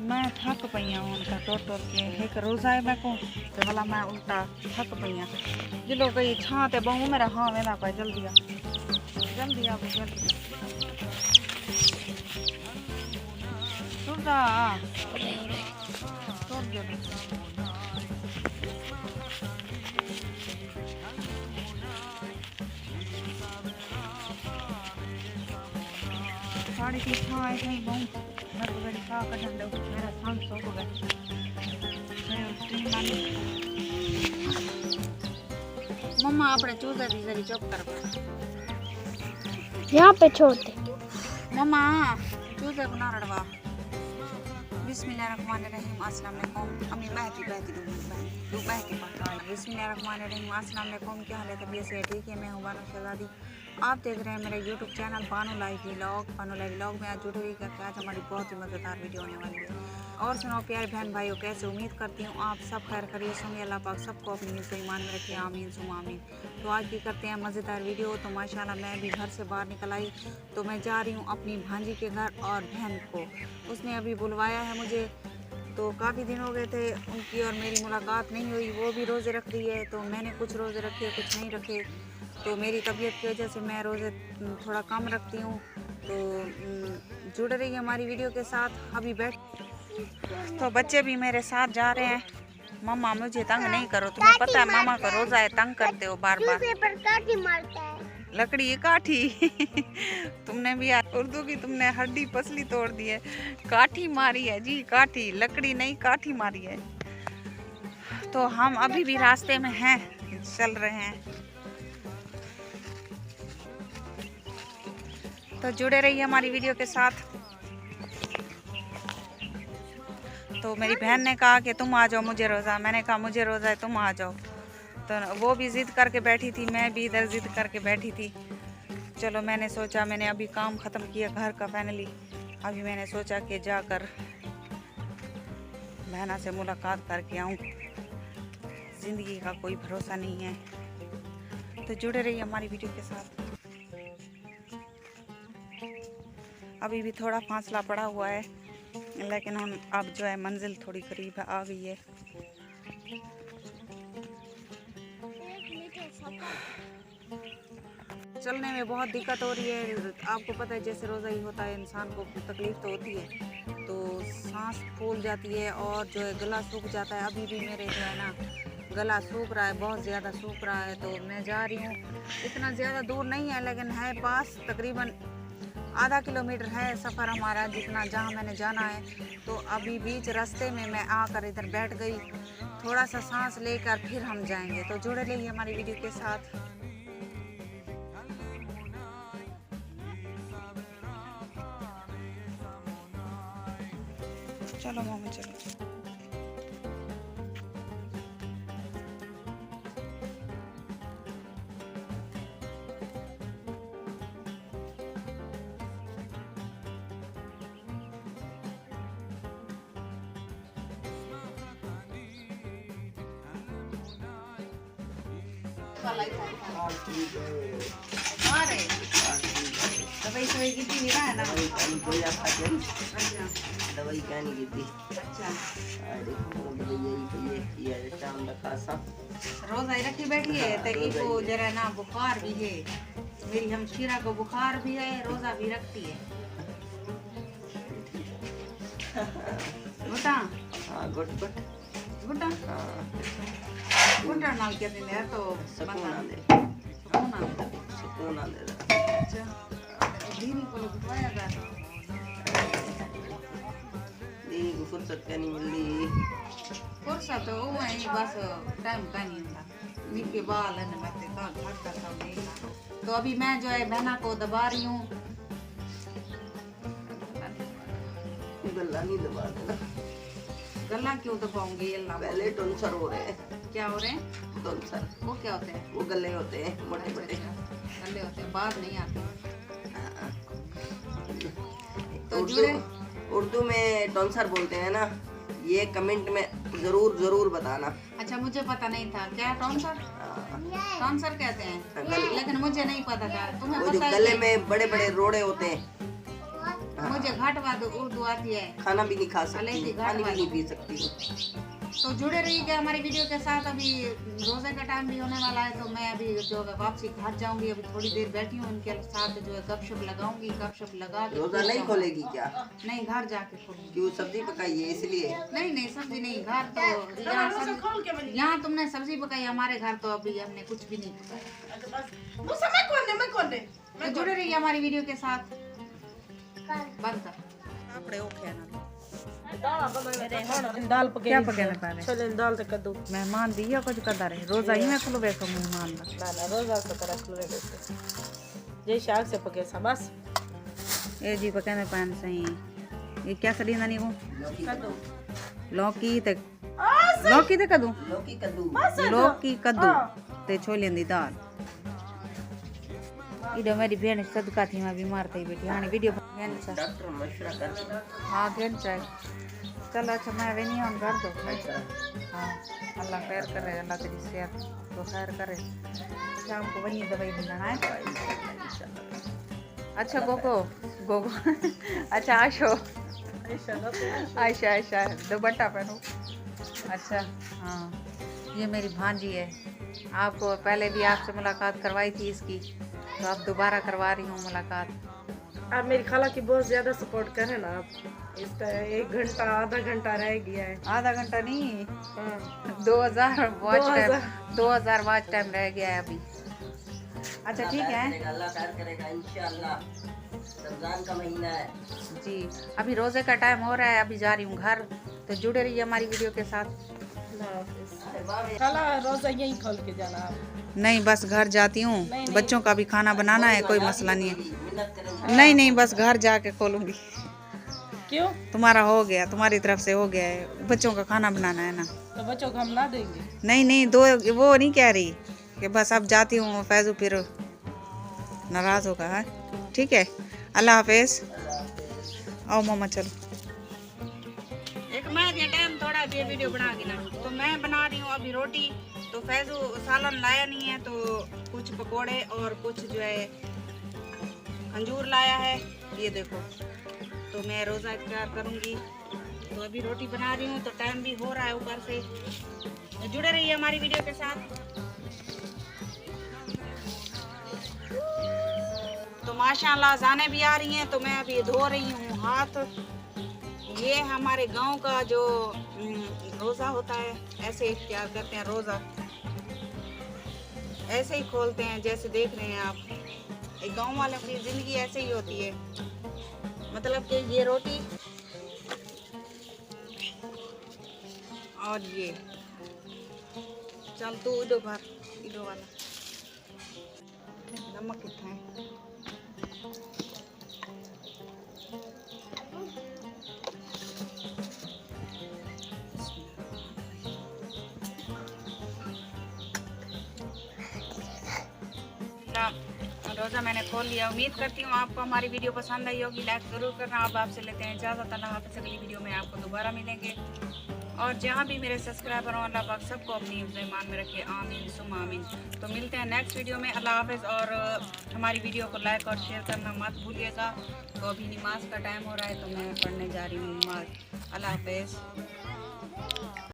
मैं थक पई हूँ उनका टोर के एक रोज़ा है मैं को तो भला मैं उल्टा थक पई हूँ जिलो कई छां ते बहु मेरा हाँ वेंदा पाए जल्दी आ टुरदा टुर जो साड़ी की छां है कहीं बहु मैं तो मेरी साह का ठंडा मेरा सांस सो गया मम्मा अपने चूजा दी जरी चुप कर यहाँ पे छोड़ दे मम्मा चूजे को ना रड़वा बिस्मिल्लाहिर्रहमानिर्रहीम अस्सलाम वालेकुम अम्मी बहती बिस्मिल्लाहिर्रहमानिर्रहीम अस्सलाम वालेकुम। क्या हाल है? तबीयत से ठीक है? मैं हूँ बानो शहजादी। आप देख रहे हैं मेरा YouTube channel Bano live vlog में आज जुड़े हुई करके आज हमारी बहुत ही मज़ेदार वीडियो होने वाली है। और सुनो प्यारे बहन भाइयों, कैसे उम्मीद करती हूँ आप सब खैर खैरियत होंगे। अल्लाह पाक सबको अपनी हिफ्ज़ ईमान में रखे, आमीन सुम आमीन। तो आज भी करते हैं मज़ेदार वीडियो। तो माशाल्लाह मैं भी घर से बाहर निकल आई तो मैं जा रही हूँ अपनी भांजी के घर और बहन को उसने अभी बुलवाया है मुझे। तो काफ़ी दिन हो गए थे उनकी और मेरी मुलाकात नहीं हुई। वो भी रोज़े रख रही है तो मैंने कुछ रोज़े रखे कुछ नहीं रखे। तो मेरी तबीयत की वजह से मैं रोज़े थोड़ा कम रखती हूँ। तो जुड़ रही है हमारी वीडियो के साथ। अभी बैठ तो बच्चे भी मेरे साथ जा रहे हैं। मम्मा मुझे तंग नहीं करो, तुम्हें पता है मामा का रोज़ा है, तंग करते हो बार बार। लकड़ी ये काठी तुमने भी उर्दू की तुमने हड्डी पसली तोड़ दी है। काठी मारी है जी, काठी, लकड़ी नहीं काठी मारी है। तो हम अभी भी रास्ते में हैं, चल रहे हैं। तो जुड़े रहिए हमारी वीडियो के साथ। तो मेरी बहन ने कहा कि तुम आ जाओ मुझे रोज़ा, मैंने कहा मुझे रोज़ा है तुम आ जाओ। तो वो भी ज़िद करके बैठी थी, मैं भी इधर ज़िद करके बैठी थी। चलो मैंने सोचा, मैंने अभी काम ख़त्म किया घर का फाइनली। अभी मैंने सोचा कि जाकर बहना से मुलाकात करके आऊँ। ज़िंदगी का कोई भरोसा नहीं है। तो जुड़े रहिए हमारी वीडियो के साथ। अभी भी थोड़ा फासला पड़ा हुआ है लेकिन हम अब जो है मंजिल थोड़ी करीब आ गई है। चलने में बहुत दिक्कत हो रही है। आपको पता है जैसे रोज़ा ही होता है इंसान को तकलीफ़ तो होती है। तो सांस फूल जाती है और जो है गला सूख जाता है। अभी भी मेरे जो है ना गला सूख रहा है, बहुत ज़्यादा सूख रहा है। तो मैं जा रही हूँ, इतना ज़्यादा दूर नहीं है लेकिन है पास, तकरीबन आधा किलोमीटर है सफ़र हमारा जितना जहाँ मैंने जाना है। तो अभी बीच रास्ते में मैं आकर इधर बैठ गई, थोड़ा सा सांस लेकर फिर हम जाएंगे। तो जुड़े रहिए हमारी वीडियो के साथ। चलो मम्मी चलो। दवाई सवाई की थी है ना? दवाई क्या नहीं की थी। अच्छा शाम का सा रोज़ आई रखी बैठी है तो इको जरा ना बुखार भी है। मेरी हमशीरा को बुखार भी है, रोज़ा भी रखती है। गुटा हाँ गुट गुट गुटा हाँ गुटा नाल के दिन है तो सुकून आ दे सुकून आ दे। दे। अच्छा दीनी को बुखाया था, दीनी को फुर्सत क्या नहीं मिल रही। फुर्सत तो वो है बस टाइम का नहीं होता। निके बाल है ना मैं का घर का सब देखना। तो अभी मैं जो है बहना को दबा रही हूँ। गला नहीं दबा देना। गला क्यों दबाऊंगी? अल्लाह पहले टॉन्सर हो रहे हैं। क्या हो रहे हैं? टॉन्सर। वो क्या होते हैं? वो गले होते हैं मोटे मोटे। गले होते हैं, बात नहीं आती। तो उर्दू में टॉन्सर बोलते हैं ना, ये कमेंट में जरूर जरूर बताना। अच्छा, मुझे पता नहीं था क्या टॉन्सर। टॉन्सर कहते हैं, लेकिन मुझे नहीं पता था। तुम्हें वो जो पता है? गले में बड़े बड़े रोड़े होते हैं। मुझे घाट उर्दू आती है। खाना भी नहीं खा अलैदी सकती, घाट पानी भी वाली। नहीं पी सकती। तो जुड़े रहिएगा हमारी वीडियो के साथ। अभी रोजे का टाइम भी होने वाला है, तो मैं अभी जो है वापसी घर जाऊंगी। अभी थोड़ी देर बैठी हूँ, उनके साथ जो है गपशप लगाऊंगी। गपशप लगा के रोजा नहीं खोलेगी क्या? नहीं, घर जाके खोलूंगी। क्यों? सब्जी पकाई है इसलिए? नहीं नहीं, सब्जी नहीं। घर तो यहाँ तुमने सब्जी पकाई, हमारे घर तो अभी हमने कुछ भी नहीं पकाया। तो जुड़े रहिए हमारी वीडियो के साथ। बंद कर। दाल पके क्या पकाना पा रहे? छोले दाल ते कद्दू मेहमान भी है कुछ कर रहे रोजा ही में खुलो बैठो मेहमान ना ना रोजा से तरह खुले देते जे शाग से पके सा बस ए जी पकाने पान सही। ये क्या सड़ी नानी को? कद्दू लौकी ते कद्दू। लौकी कद्दू। लौकी कद्दू ते छोले दी दाल। इधर मेरी बहन सदका थी, मैं बीमार थी बेटी। हाँ वीडियो डॉक्टर मशवरा कर। हाँ घेन चाहे चलो। अच्छा मैं वे नहीं ऑन कर दो। हाँ अल्लाह खैर करे, अल्लाह तेरी सेहत तो खैर करे। शाम को बनी दवाई मिलना है। अच्छा गोगो अच्छा आशो आयशा दुपट्टा पहनो। अच्छा हाँ, ये मेरी भांजी है। आपको पहले भी आपसे मुलाकात करवाई थी इसकी, तो आप दोबारा करवा रही हूँ मुलाकात। आप मेरी खाला की बहुत ज्यादा सपोर्ट करें ना आप। इसका 1 घंटा आधा घंटा रह गया है। आधा घंटा नहीं, हाँ 2000 वॉच टाइम 2000 2000 वॉच टाइम रह गया है अभी। अच्छा ठीक है अल्लाह खैर करेगा इंशाअल्लाह। रमजान का महीना है जी। अभी रोजे का टाइम हो रहा है, अभी जा रही हूँ घर। तो जुड़े रहिए हमारी वीडियो के साथ। खाला रोजा यहीं खोल के जाना आप। नहीं बस घर जाती हूँ, नहीं। बच्चों का भी खाना बनाना है, कोई मसला नहीं है। नहीं बस घर जाके खोलूंगी। क्यों? तुम्हारा हो गया, तुम्हारी तरफ से हो गया है, बच्चों का खाना बनाना है ना। तो बच्चों को हम ना देंगे। नहीं दो वो नहीं कह रही कि बस अब जाती हूँ। फैजू फिर नाराज होगा। है ठीक है, अल्लाह हाफिज। आओ मामा चलो। एक मैं ये टाइम थोड़ा भी वीडियो बना के ना, तो मैं बना रही हूँ अभी रोटी। तो फैजू सालन लाया नहीं है, तो कुछ पकोड़े और कुछ जो है खंजूर लाया है, ये देखो। तो मैं रोज़ा इफ्तार करूँगी, तो अभी रोटी बना रही हूँ। तो टाइम भी हो रहा है ऊपर से। तो जुड़े रहिए हमारी वीडियो के साथ। तो माशाल्लाह जाने भी आ रही हैं, तो मैं अभी धो रही हूँ हाथ। ये हमारे गांव का जो रोज़ा होता है, ऐसे क्या करते हैं, रोज़ा ऐसे ही खोलते हैं जैसे देख रहे हैं आप। एक गांव वालों की ज़िंदगी ऐसे ही होती है। मतलब कि ये रोटी और ये चल तू इधो भर, इधो वाला नमक कितना है। रोज़ा मैंने खोल लिया। उम्मीद करती हूँ आपको हमारी वीडियो पसंद आई होगी। लाइक ज़रूर करना। अब आपसे लेते हैं इजाज़त। अल्लाह हाफ़िज़। अगली वीडियो में आपको दोबारा मिलेंगे। और जहाँ भी मेरे सब्सक्राइबर हो, अल्लाह पाक सबको अपनी ईमान में रखे। आमीन सुम आमीन। तो मिलते हैं नेक्स्ट वीडियो में। अल्लाह हाफ़िज़। और हमारी वीडियो को लाइक और शेयर करना मत भूलिएगा। तो अभी नमाज का टाइम हो रहा है, तो मैं पढ़ने जा रही हूँ नमाज। अल्लाह हाफ़िज़।